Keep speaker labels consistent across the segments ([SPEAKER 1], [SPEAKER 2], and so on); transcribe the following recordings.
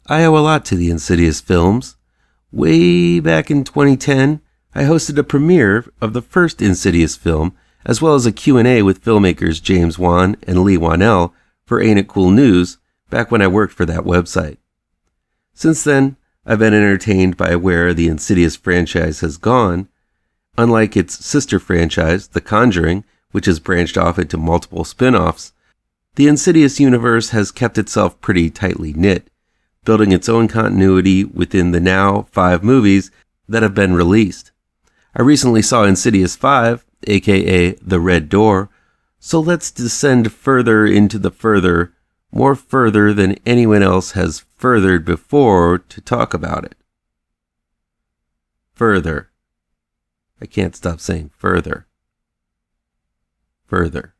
[SPEAKER 1] I owe a lot to the Insidious films. Way back in 2010, I hosted a premiere of the first Insidious film, as well as a Q&A with filmmakers James Wan and Leigh Whannel for Ain't It Cool News, back when I worked for that website. Since then, I've been entertained by where the Insidious franchise has gone. Unlike its sister franchise, The Conjuring, which has branched off into multiple spin-offs, the Insidious universe has kept itself pretty tightly knit, building its own continuity within the now 5 movies that have been released. I recently saw Insidious 5, aka The Red Door, so let's descend further into the further, more further than anyone else has furthered before to talk about it. Further. I can't stop saying further. Further.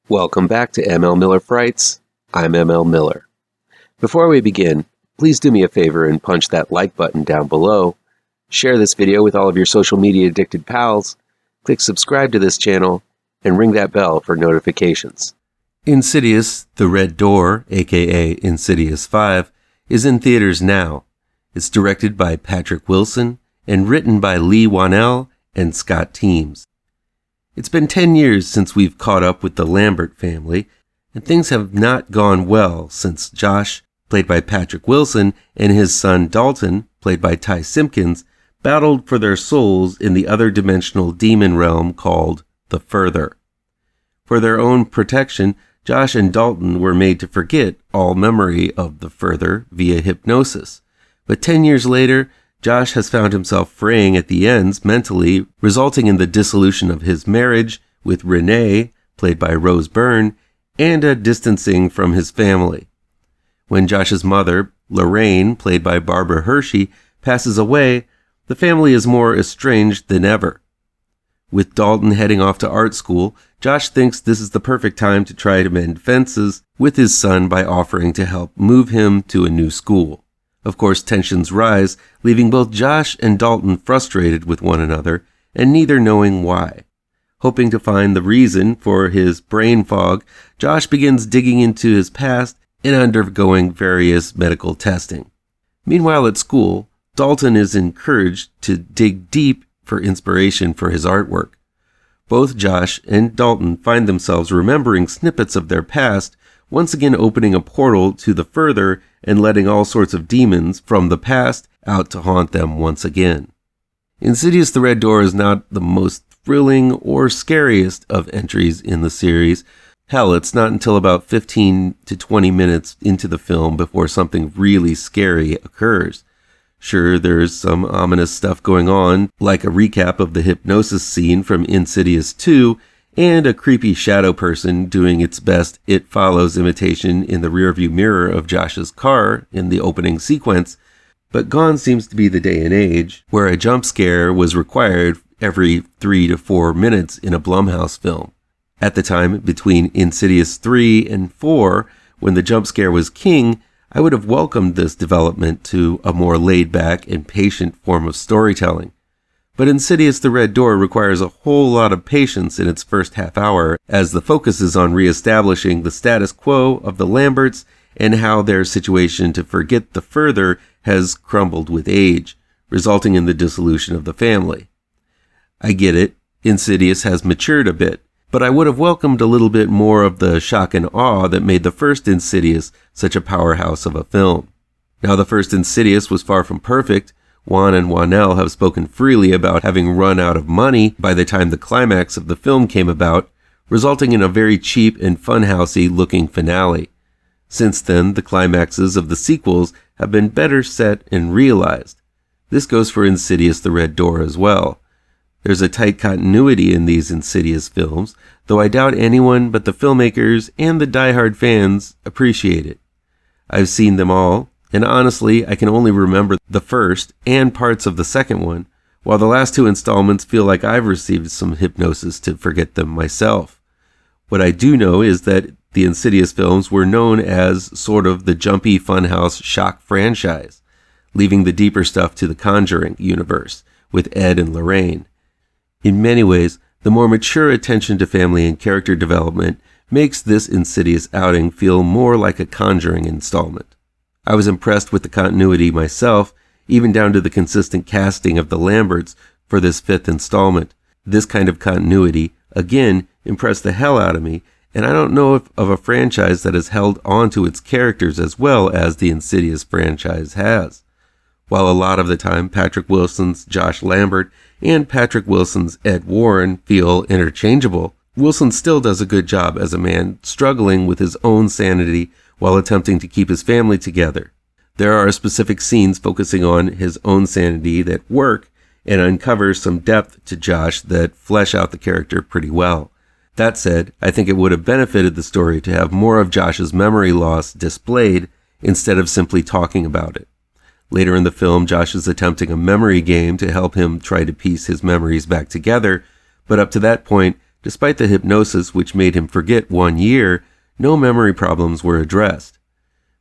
[SPEAKER 1] Welcome back to ML Miller Frights. I'm ML Miller. Before we begin, please do me a favor and punch that like button down below. Share this video with all of your social media addicted pals. Click subscribe to this channel and ring that bell for notifications. Insidious, The Red Door, aka Insidious 5, is in theaters now. It's directed by Patrick Wilson and written by Leigh Whannel and Scott Teems. It's been 10 years since we've caught up with the Lambert family, and things have not gone well since Josh, played by Patrick Wilson, and his son Dalton, played by Ty Simpkins, battled for their souls in the other dimensional demon realm called the Further. For their own protection, Josh and Dalton were made to forget all memory of the Further via hypnosis. But 10 years later, Josh has found himself fraying at the ends mentally, resulting in the dissolution of his marriage with Renee, played by Rose Byrne, and a distancing from his family. When Josh's mother, Lorraine, played by Barbara Hershey, passes away, the family is more estranged than ever. With Dalton heading off to art school, Josh thinks this is the perfect time to try to mend fences with his son by offering to help move him to a new school. Of course, tensions rise, leaving both Josh and Dalton frustrated with one another, and neither knowing why. Hoping to find the reason for his brain fog, Josh begins digging into his past and undergoing various medical testing. Meanwhile at school, Dalton is encouraged to dig deep for inspiration for his artwork. Both Josh and Dalton find themselves remembering snippets of their past, once again opening a portal to the Further and letting all sorts of demons from the past out to haunt them once again. Insidious the Red Door is not the most thrilling or scariest of entries in the series. Hell, it's not until about 15 to 20 minutes into the film before something really scary occurs. Sure, there's some ominous stuff going on, like a recap of the hypnosis scene from Insidious 2, and a creepy shadow person doing its best It Follows imitation in the rearview mirror of Josh's car in the opening sequence, but gone seems to be the day and age where a jump scare was required every 3 to 4 minutes in a Blumhouse film. At the time, between Insidious 3 and 4, when the jump scare was king, I would have welcomed this development to a more laid-back and patient form of storytelling. But Insidious the Red Door requires a whole lot of patience in its first half hour, as the focus is on reestablishing the status quo of the Lamberts and how their situation to forget the Further has crumbled with age, resulting in the dissolution of the family. I get it, Insidious has matured a bit, but I would have welcomed a little bit more of the shock and awe that made the first Insidious such a powerhouse of a film. Now, the first Insidious was far from perfect. Wan and Whannel have spoken freely about having run out of money by the time the climax of the film came about, resulting in a very cheap and funhousey looking finale. Since then, the climaxes of the sequels have been better set and realized. This goes for Insidious the Red Door as well. There's a tight continuity in these Insidious films, though I doubt anyone but the filmmakers and the diehard fans appreciate it. I've seen them all, and honestly, I can only remember the first and parts of the second one, while the last 2 installments feel like I've received some hypnosis to forget them myself. What I do know is that the Insidious films were known as sort of the jumpy funhouse shock franchise, leaving the deeper stuff to the Conjuring universe, with Ed and Lorraine. In many ways, the more mature attention to family and character development makes this Insidious outing feel more like a Conjuring installment. I was impressed with the continuity myself, even down to the consistent casting of the Lamberts for this 5th installment. This kind of continuity, again, impressed the hell out of me, and I don't know of a franchise that has held on to its characters as well as the Insidious franchise has. While a lot of the time Patrick Wilson's Josh Lambert and Patrick Wilson's Ed Warren feel interchangeable, Wilson still does a good job as a man struggling with his own sanity while attempting to keep his family together. There are specific scenes focusing on his own sanity that work and uncover some depth to Josh that flesh out the character pretty well. That said, I think it would have benefited the story to have more of Josh's memory loss displayed instead of simply talking about it. Later in the film, Josh is attempting a memory game to help him try to piece his memories back together, but up to that point, despite the hypnosis which made him forget 1 year, no memory problems were addressed.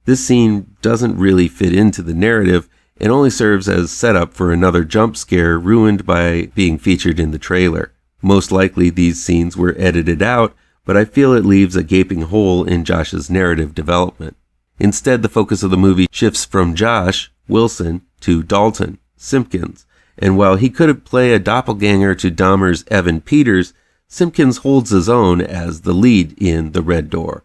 [SPEAKER 1] This scene doesn't really fit into the narrative and only serves as setup for another jump scare ruined by being featured in the trailer. Most likely these scenes were edited out, but I feel it leaves a gaping hole in Josh's narrative development. Instead, the focus of the movie shifts from Josh, Wilson, to Dalton, Simpkins, and while he could play a doppelganger to Dahmer's Evan Peters, Simpkins holds his own as the lead in The Red Door.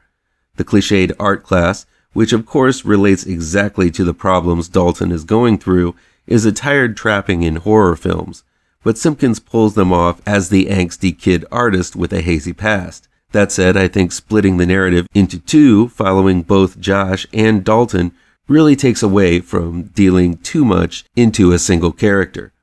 [SPEAKER 1] The cliched art class, which of course relates exactly to the problems Dalton is going through, is a tired trapping in horror films, but Simpkins pulls them off as the angsty kid artist with a hazy past. That said, I think splitting the narrative into two, following both Josh and Dalton, really takes away from dealing too much into a single character.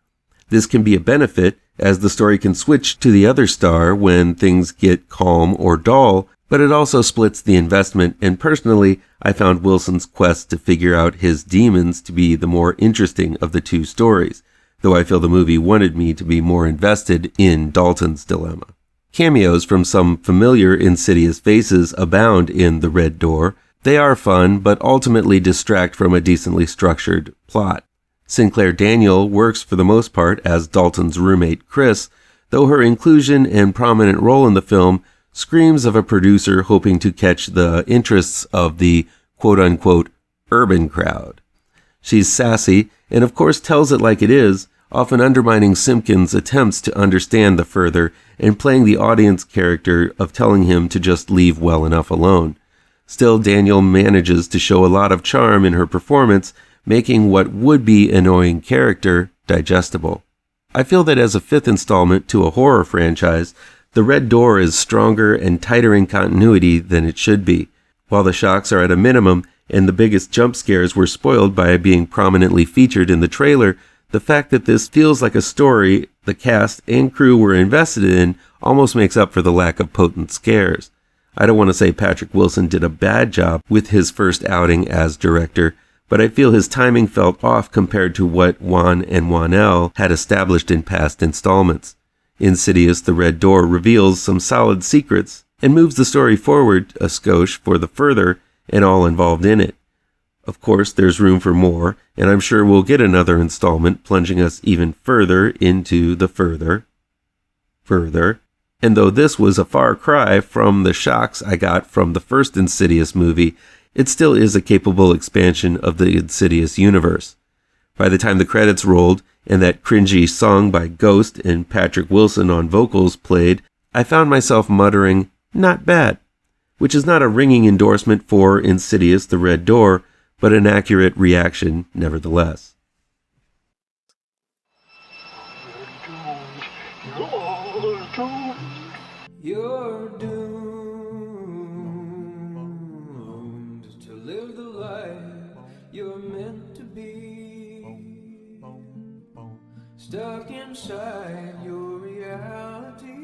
[SPEAKER 1] This can be a benefit, as the story can switch to the other star when things get calm or dull, but it also splits the investment, and personally, I found Wilson's quest to figure out his demons to be the more interesting of the two stories, though I feel the movie wanted me to be more invested in Dalton's dilemma. Cameos from some familiar Insidious faces abound in The Red Door. They are fun, but ultimately distract from a decently structured plot. Sinclair Daniel works for the most part as Dalton's roommate Chris, though her inclusion and prominent role in the film screams of a producer hoping to catch the interests of the quote-unquote urban crowd. She's sassy, and of course tells it like it is, often undermining Simpkins' attempts to understand the further and playing the audience character of telling him to just leave well enough alone. Still, Daniel manages to show a lot of charm in her performance, making what would be an annoying character digestible. I feel that as a 5th installment to a horror franchise, The Red Door is stronger and tighter in continuity than it should be. While the shocks are at a minimum and the biggest jump scares were spoiled by being prominently featured in the trailer, the fact that this feels like a story the cast and crew were invested in almost makes up for the lack of potent scares. I don't want to say Patrick Wilson did a bad job with his first outing as director, but I feel his timing felt off compared to what Whannel and Whannel had established in past installments. Insidious: The Red Door reveals some solid secrets and moves the story forward a skosh for the further and all involved in it. Of course, there's room for more, and I'm sure we'll get another installment plunging us even further into the further. And though this was a far cry from the shocks I got from the first Insidious movie, it still is a capable expansion of the Insidious universe. By the time the credits rolled and that cringy song by Ghost and Patrick Wilson on vocals played, I found myself muttering, "Not bad," which is not a ringing endorsement for Insidious: The Red Door, but an accurate reaction nevertheless.
[SPEAKER 2] You're doomed to live the life you're meant to be, stuck inside your reality.